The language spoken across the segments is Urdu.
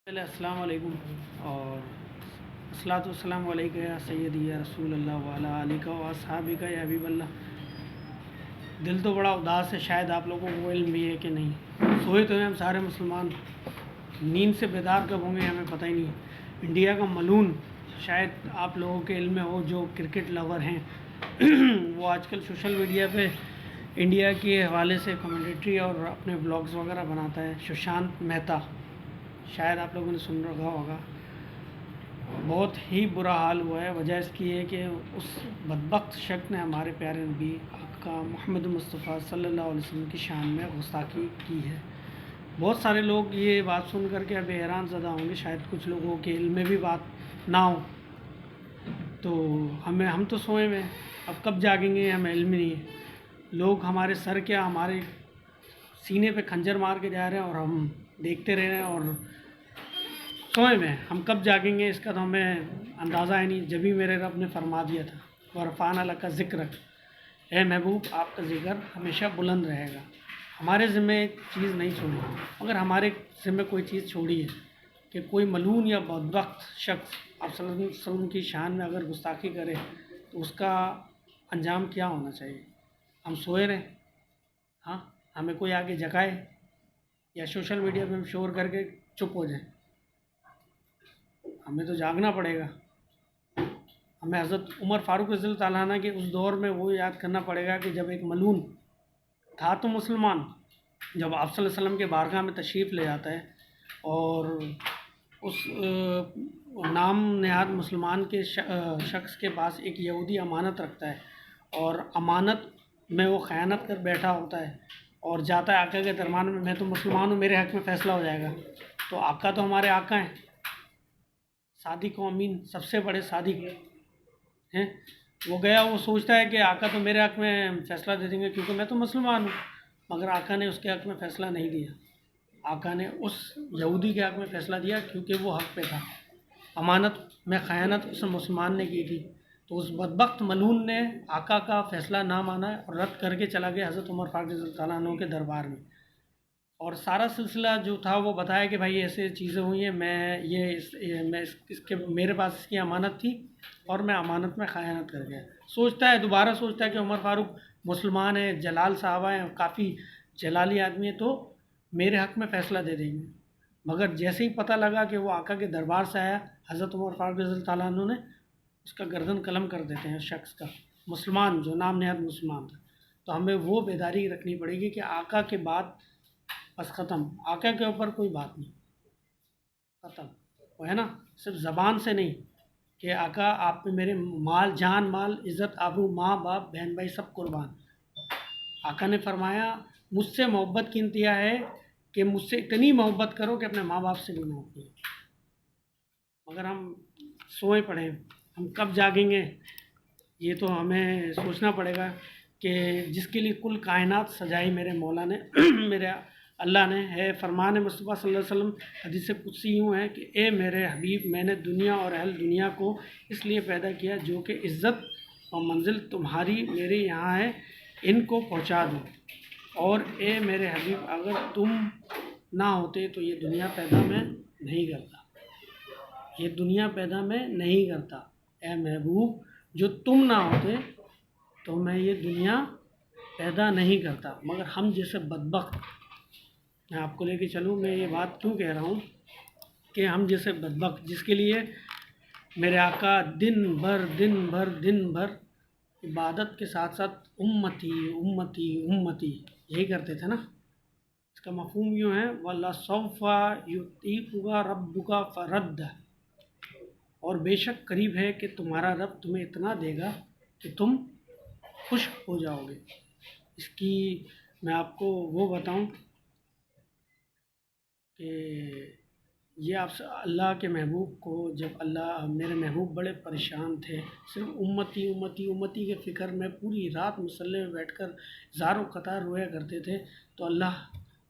پہلے السلام علیکم اور الصلاۃ والسلام علیکہ یا سیدی یا رسول اللہ وعلیٰ علیہ و اصحابہ یا حبیب اللہ۔ دل تو بڑا اداس ہے، شاید آپ لوگوں کو علم بھی ہے کہ نہیں۔ سوئے تو ہیں ہم سارے مسلمان، نیند سے بیدار کب ہوں گے ہمیں پتہ ہی نہیں۔ انڈیا کا ملون، شاید آپ لوگوں کے علم میں ہو جو کرکٹ لور ہیں وہ آج کل سوشل میڈیا پہ انڈیا کے حوالے سے کمنٹری اور اپنے بلاگز وغیرہ بناتا ہے، سشانت مہتا، شاید آپ لوگوں نے سن رکھا ہوگا۔ بہت ہی برا حال ہوا ہے، وجہ اس کی ہے کہ اس بدبخت شخص نے ہمارے پیارے نبی آقا محمد مصطفیٰ صلی اللہ علیہ وسلم کی شان میں گستاخی کی ہے۔ بہت سارے لوگ یہ بات سن کر کے اب حیران زدہ ہوں گے، شاید کچھ لوگوں کے علم میں بھی بات نہ ہو، تو ہم تو سوئے ہوئے ہیں، اب کب جاگیں گے ہمیں علم نہیں ہے۔ لوگ ہمارے سر کیا ہمارے سینے پہ خنجر مار کے جا رہے ہیں اور ہم دیکھتے رہ رہے ہیں اور سوئے میں، ہم کب جاگیں گے اس کا تو ہمیں اندازہ ہے نہیں۔ جبھی میرے رب نے فرما دیا تھا ورفعنا لک ذکرک، اے محبوب آپ کا ذکر ہمیشہ بلند رہے گا۔ ہمارے ذمہ ایک چیز نہیں چھوڑی، اگر ہمارے ذمہ کوئی چیز چھوڑی ہے کہ کوئی ملون یا بدبخت شخص آپ صلی اللہ علیہ وسلم کی شان میں اگر گستاخی کرے تو اس کا انجام کیا ہونا چاہیے؟ ہم سوئے رہیں؟ ہاں، ہمیں کوئی آگے جگائے یا سوشل میڈیا پہ ہم شور کر کے چپ ہو جائیں؟ ہمیں تو جاگنا پڑے گا۔ ہمیں حضرت عمر فاروق رضی اللہ تعالیٰ عنہ کے اس دور میں وہ یاد کرنا پڑے گا کہ جب ایک ملون تھا تو مسلمان، جب آپ صلی اللہ علیہ وسلم کے بارگاہ میں تشریف لے جاتا ہے اور اس نام نہاد مسلمان کے شخص کے پاس ایک یہودی امانت رکھتا ہے اور امانت میں وہ خیانت کر بیٹھا ہوتا ہے اور جاتا ہے آقا کے دربار میں تو مسلمان ہوں، میرے حق میں فیصلہ ہو جائے گا۔ تو آقا تو ہمارے آقا ہیں، صادق و امین، سب سے بڑے صادق ہیں۔ وہ گیا، وہ سوچتا ہے کہ آقا تو میرے حق میں فیصلہ دے دیں گے کیونکہ میں تو مسلمان ہوں، مگر آقا نے اس کے حق میں فیصلہ نہیں دیا۔ آقا نے اس یہودی کے حق میں فیصلہ دیا کیونکہ وہ حق پہ تھا۔ امانت میں خیانت اس مسلمان نے کی تھی، تو اس بدبخت ملون نے آقا کا فیصلہ نہ مانا اور رد کر کے چلا گیا حضرت عمر فاروق رضی اللہ تعالیٰ عنہ کے دربار میں، اور سارا سلسلہ جو تھا وہ بتایا کہ بھائی ایسے چیزیں ہوئی ہیں، میں اس کے میرے پاس اس کی امانت تھی اور میں امانت میں خیانت کر گیا۔ سوچتا ہے، دوبارہ سوچتا ہے کہ عمر فاروق مسلمان ہیں، جلال صحابہ ہیں، کافی جلالی آدمی ہیں، تو میرے حق میں فیصلہ دے دیں گے، مگر جیسے ہی پتہ لگا کہ وہ آقا کے دربار سے آیا، حضرت عمر فاروق رضی اللہ تعالیٰ عنہ نے اس کا گردن قلم کر دیتے ہیں، اس شخص کا، مسلمان جو نام نہاد مسلمان تھا۔ تو ہمیں وہ بیداری رکھنی پڑے گی کہ آقا کے بعد بس ختم، آقا کے اوپر کوئی بات نہیں، ختم، وہ ہے نا، صرف زبان سے نہیں کہ آقا آپ پہ میرے مال، جان مال، عزت، آبرو، ماں باپ، بہن بھائی سب قربان۔ آقا نے فرمایا مجھ سے محبت کی انتہا ہے کہ مجھ سے اتنی محبت کرو کہ اپنے ماں باپ سے بھی محبت کرو، مگر ہم سوئے پڑے ہیں، ہم کب جاگیں گے یہ تو ہمیں سوچنا پڑے گا کہ جس کے لیے کل کائنات سجائی میرے مولا نے میرے اللہ نے ہے۔ فرمان مصطفیٰ صلی اللہ علیہ وسلم حدیث قدسی یوں ہے کہ اے میرے حبیب، میں نے دنیا اور اہل دنیا کو اس لیے پیدا کیا جو کہ عزت اور منزل تمہاری میرے یہاں ہے ان کو پہنچا دوں، اور اے میرے حبیب اگر تم نہ ہوتے تو یہ دنیا پیدا میں نہیں کرتا، یہ دنیا پیدا میں نہیں کرتا، اے محبوب جو تم نہ ہوتے تو میں یہ دنیا پیدا نہیں کرتا۔ مگر ہم جیسے بدبخت، میں آپ کو لے کے چلوں، میں یہ بات کیوں کہہ رہا ہوں کہ ہم جیسے بدبخت جس کے لیے میرے آقا دن بھر عبادت کے ساتھ ساتھ امتی امتی امتی یہی کرتے تھے نا، اس کا مفہوم یوں ہے وَلَسَوْفَ يُعْطِيكَ رَبُّكَ فَرَدَّ، اور بے شک قریب ہے کہ تمہارا رب تمہیں اتنا دے گا کہ تم خوش ہو جاؤ گے۔ اس کی میں آپ کو وہ بتاؤں کہ یہ آپ سے اللہ کے محبوب کو، جب اللہ میرے محبوب بڑے پریشان تھے، صرف امتی امتی امتی کے فکر میں پوری رات مصلی میں بیٹھ کر زار و قطار رویا کرتے تھے، تو اللہ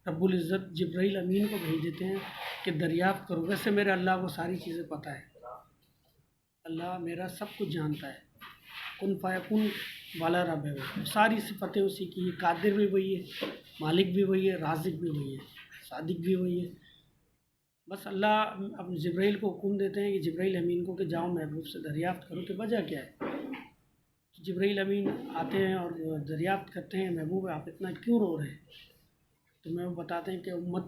رب العزت جبرائیل امین کو بھیج دیتے ہیں کہ دریافت کرو۔ ویسے میرے اللہ کو ساری چیزیں پتہ ہے، اللہ میرا سب کچھ جانتا ہے، کن فیکون والا رب ہے، وہ ساری صفتیں اسی کی، قادر بھی وہی ہے، مالک بھی وہی ہے، رازق بھی وہی ہے، صادق بھی وہی ہے، بس اللہ اب جبرائیل کو حکم دیتے ہیں کہ جبرائیل امین کو کہ جاؤ محبوب سے دریافت کرو کہ وجہ کیا ہے. جبرائیل امین آتے ہیں اور دریافت کرتے ہیں محبوب آپ اتنا کیوں رو رہے ہیں. تو میں وہ بتاتے ہیں کہ امت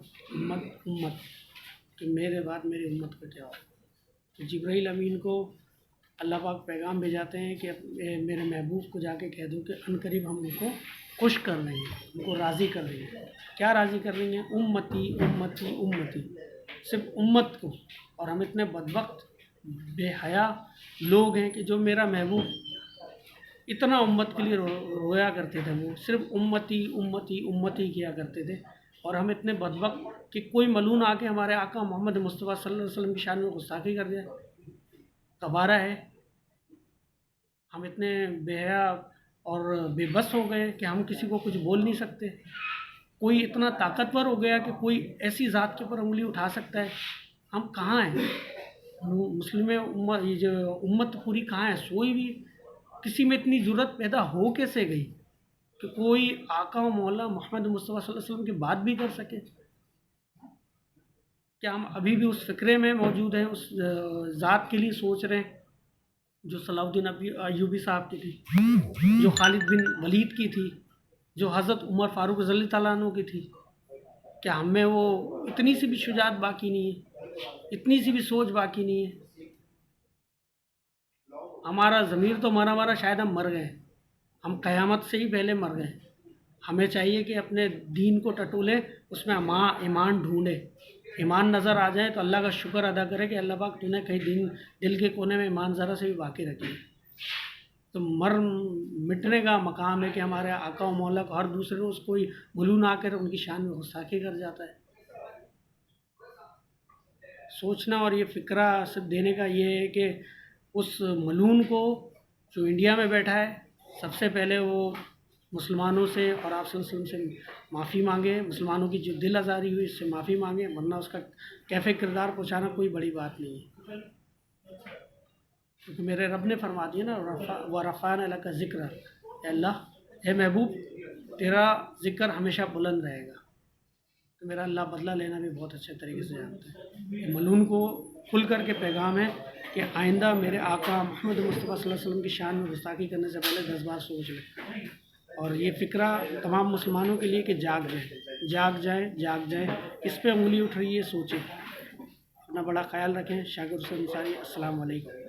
کہ میرے بعد میری امت کا کیا ہو. تو جبرائیل امین کو اللہ پاک پیغام بھیجاتے ہیں کہ میرے محبوب کو جا کے کہہ دو کہ عنقریب ہم ان کو خوش کر لیں گے, ان کو راضی کر لیں گے. کیا راضی کر لیں گے؟ امتی امتی امتی, صرف امت کو. اور ہم اتنے بدبخت بے حیا لوگ ہیں کہ جو میرا محبوب اتنا امت کے لیے رویا کرتے تھے, وہ صرف امتی امتی امتی کیا کرتے تھے. اور ہم اتنے بدبخت کہ کوئی ملون آ کے ہمارے آقا محمد مصطفیٰ صلی اللہ علیہ وسلم کی شان میں گستاخی کر جائے, گوارا ہے. ہم اتنے بے حیا اور بے بس ہو گئے کہ ہم کسی کو کچھ بول نہیں سکتے. کوئی اتنا طاقتور ہو گیا کہ کوئی ایسی ذات کے اوپر انگلی اٹھا سکتا ہے. ہم کہاں ہیں؟ مسلم امت, یہ جو امت پوری کہاں ہے؟ سوئی بھی کسی میں اتنی جرت پیدا ہو کیسے گئی کہ کوئی آقا و مولا محمد مصطفیٰ صلی اللہ علیہ وسلم کی بات بھی کر سکے؟ کیا ہم ابھی بھی اس فکرے میں موجود ہیں, اس ذات کے لیے سوچ رہے ہیں جو صلاح الدین ایوبی صاحب کی تھی, جو خالد بن ولید کی تھی, جو حضرت عمر فاروق رضی اللہ تعالیٰ عنہ کی تھی؟ کیا ہم میں وہ اتنی سی بھی شجاعت باقی نہیں ہے, اتنی سی بھی سوچ باقی نہیں ہے؟ ہمارا ضمیر تو مارا شاید ہم مر گئے, ہم قیامت سے ہی پہلے مر گئے. ہمیں چاہیے کہ اپنے دین کو ٹٹولیں, اس میں ایمان ڈھونڈے, ایمان نظر آ جائے تو اللہ کا شکر ادا کرے کہ اللہ پاک تو نے کہیں دل کے کونے میں ایمان ذرا سے بھی باقی رکھی. تو مٹنے کا مقام ہے کہ ہمارے آقا و مولا کو ہر دوسرے روز کوئی ملون آ کر ان کی شان میں گستاخی کر جاتا ہے. سوچنا اور یہ فکرہ صرف دینے کا یہ ہے کہ اس ملون کو جو انڈیا میں بیٹھا ہے, سب سے پہلے وہ مسلمانوں سے اور آپ صلی اللہ علیہ وسلم سے معافی مانگے. مسلمانوں کی جو دل آزاری ہوئی اس سے معافی مانگے, ورنہ اس کا کیفے کردار پہنچانا کوئی بڑی بات نہیں ہے. کیونکہ میرے رب نے فرما دیا نا, وَرَفَعْنَا لَكَ ذِكْرَكَ, اے اللہ, اے محبوب, تیرا ذکر ہمیشہ بلند رہے گا. تو میرا اللہ بدلہ لینا بھی بہت اچھے طریقے سے جانتا ہے. ملون کو کھل کر کے پیغام ہے کہ آئندہ میرے آقا محمد مصطفیٰ صلی اللہ علیہ وسلم کی شان میں گستاخی کرنے سے پہلے 10 بار سوچ لیں. اور یہ فکرہ تمام مسلمانوں کے لیے کہ جاگ جائیں. اس پہ انگلی اٹھ رہی ہے, سوچیں. اپنا بڑا خیال رکھیں. شاکر حسین انصاری, السلام علیکم.